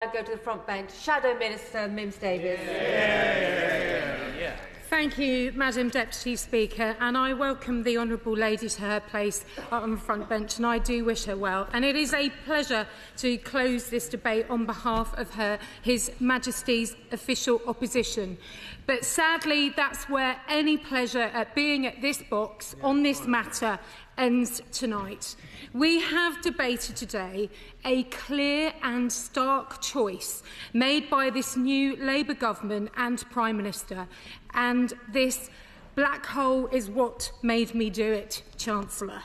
I go to the front bench. Shadow Minister Mims Davies. Thank you, Madam Deputy Speaker, and I welcome the Honourable Lady to her place on the front bench, and I do wish her well. And it is a pleasure to close this debate on behalf of His Majesty's official opposition. But sadly, that's where any pleasure at being at this box on this matter ends tonight. We have debated today a clear and stark choice made by this new Labour government and Prime Minister, and this black hole is what made me do it, Chancellor.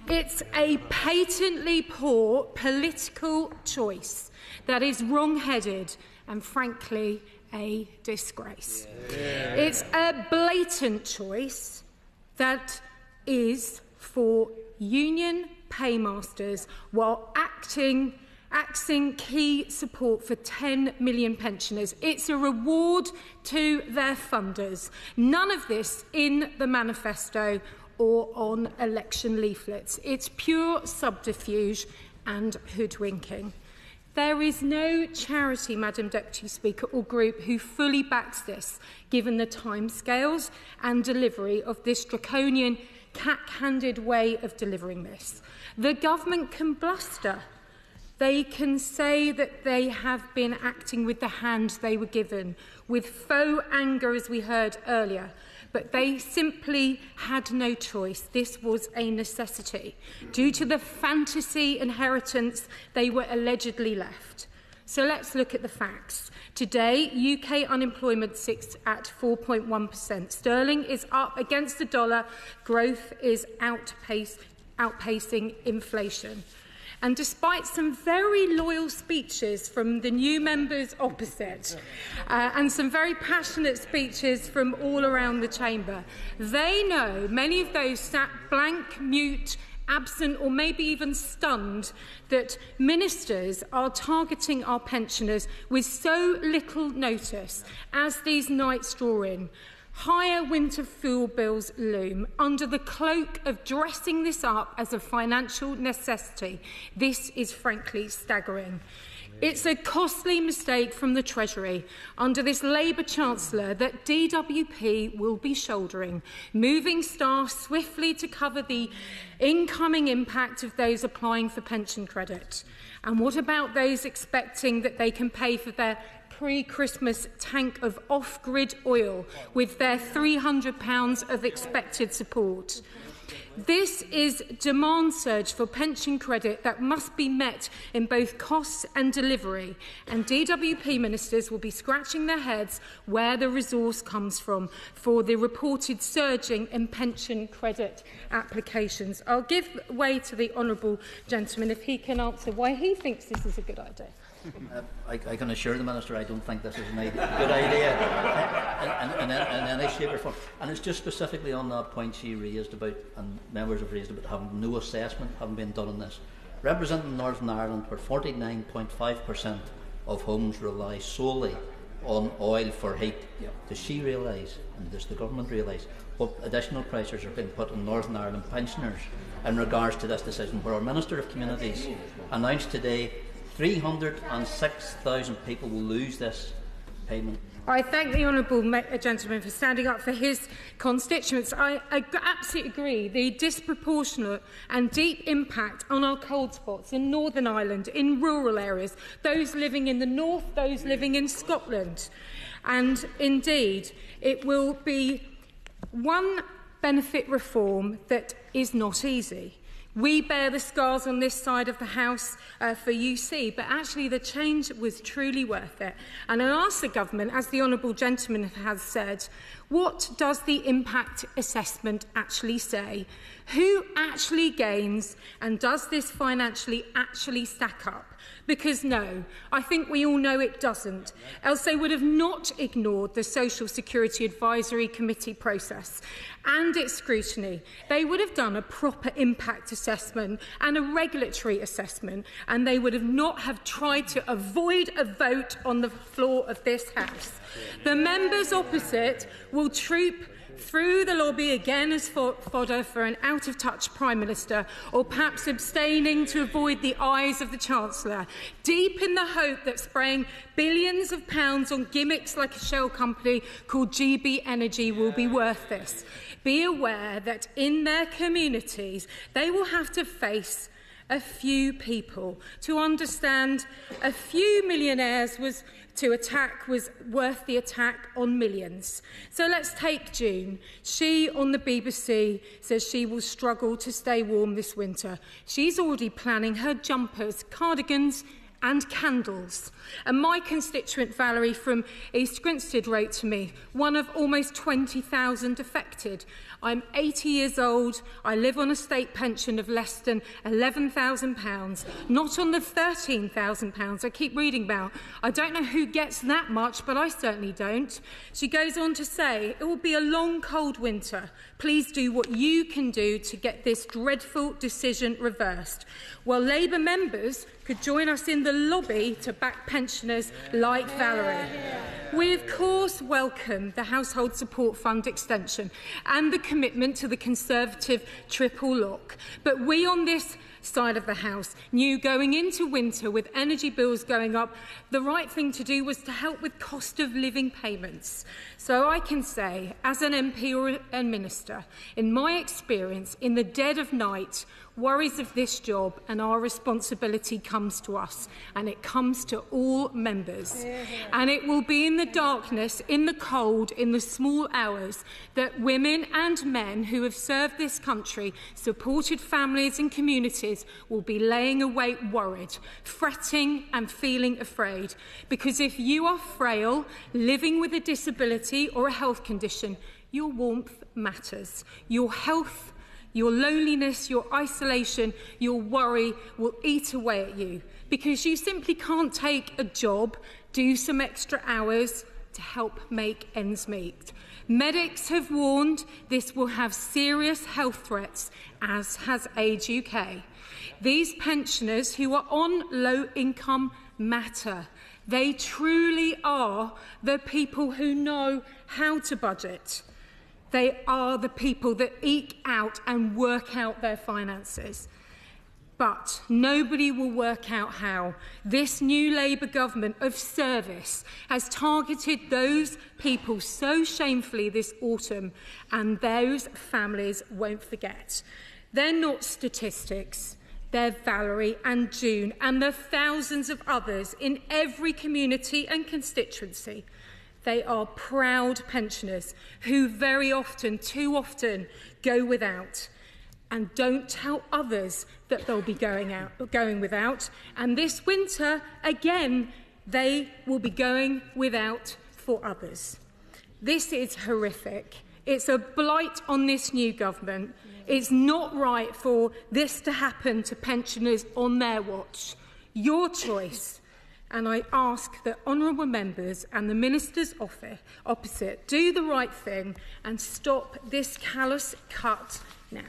It's a patently poor political choice that is wrong-headed and, frankly, a disgrace. It's a blatant choice that is for union paymasters while axing key support for 10 million pensioners. It's a reward to their funders. None of this in the manifesto or on election leaflets. It's pure subterfuge and hoodwinking. There is no charity, Madam Deputy Speaker, or group who fully backs this, given the timescales and delivery of this draconian, cack-handed way of delivering this. The government can bluster. They can say that they have been acting with the hand they were given, with faux anger, as we heard earlier. But they simply had no choice. This was a necessity. Due to the fantasy inheritance they were allegedly left. So let's look at the facts. Today, UK unemployment sits at 4.1%. Sterling is up against the dollar. Growth is outpacing inflation. And despite some very loyal speeches from the new members opposite and some very passionate speeches from all around the chamber, they know, many of those sat blank, mute, absent or maybe even stunned, that ministers are targeting our pensioners with so little notice as these nights draw in. Higher winter fuel bills loom under the cloak of dressing this up as a financial necessity. This is frankly staggering. It's a costly mistake from the Treasury under this Labour Chancellor that DWP will be shouldering, moving staff swiftly to cover the incoming impact of those applying for pension credit. And what about those expecting that they can pay for their pre-Christmas tank of off-grid oil with their £300 of expected support? This is demand surge for pension credit that must be met in both costs and delivery, and DWP ministers will be scratching their heads where the resource comes from for the reported surging in pension credit applications. I'll give way to the honourable gentleman if he can answer why he thinks this is a good idea. I can assure the Minister I don't think this is a good idea in any shape or form. And it's just specifically on that point she raised about, and members have raised about, having no assessment having been done on this. Representing Northern Ireland, where 49.5% of homes rely solely on oil for heat, does she realise, and does the government realise, what additional pressures are being put on Northern Ireland pensioners in regards to this decision, where our Minister of Communities announced today 306,000 people will lose this payment? I thank the honourable gentleman for standing up for his constituents. I absolutely agree. The disproportionate and deep impact on our cold spots in Northern Ireland, in rural areas, those living in the north, those living in Scotland. And indeed, it will be one benefit reform that is not easy. We bear the scars on this side of the House for UC, but actually the change was truly worth it. And I ask the government, as the honourable gentleman has said, what does the impact assessment actually say? Who actually gains, and does this financially actually stack up? Because no, I think we all know it doesn't, else they would have not ignored the Social Security Advisory Committee process and its scrutiny. They would have done a proper impact assessment and a regulatory assessment, and they would have not have tried to avoid a vote on the floor of this House. The members opposite will troop through the lobby again as fodder for an out-of-touch Prime Minister, or perhaps abstaining to avoid the eyes of the Chancellor, deep in the hope that spraying billions of pounds on gimmicks like a shell company called GB Energy will be worth this. Be aware that in their communities they will have to face a few people to understand a few millionaires was worth the attack on millions. So let's take June. She, on the BBC, says she will struggle to stay warm this winter. She's already planning her jumpers, cardigans and candles. And my constituent Valerie from East Grinstead wrote to me, one of almost 20,000 affected. I'm 80 years old, I live on a state pension of less than £11,000, not on the £13,000 I keep reading about. I don't know who gets that much, but I certainly don't. She goes on to say, it will be a long, cold winter. Please do what you can do to get this dreadful decision reversed. Well, Labour members could join us in the lobby to back pensioners like Valerie. We, of course, welcome the Household Support Fund extension and the commitment to the Conservative triple lock. But we on this side of the House knew going into winter with energy bills going up, the right thing to do was to help with cost of living payments. So I can say, as an MP or a minister, in my experience, in the dead of night, worries of this job and our responsibility comes to us, and it comes to all members. And it will be in the darkness, in the cold, in the small hours that women and men who have served this country, supported families and communities, will be laying awake worried, fretting and feeling afraid. Because if you are frail, living with a disability or a health condition, your warmth matters. Your health, your loneliness, your isolation, your worry will eat away at you, because you simply can't take a job, do some extra hours to help make ends meet. Medics have warned this will have serious health threats, as has Age UK. These pensioners who are on low income matter. They truly are the people who know how to budget. They are the people that eke out and work out their finances. But nobody will work out how. This new Labour government of service has targeted those people so shamefully this autumn, and those families won't forget. They're not statistics. They're Valerie and June and the thousands of others in every community and constituency. They are proud pensioners who very often, too often, go without. And don't tell others that they'll be going without. And this winter, again, they will be going without for others. This is horrific. It's a blight on this new government. It's not right for this to happen to pensioners on their watch. Your choice. And I ask that honourable members and the Minister's office opposite do the right thing and stop this callous cut now.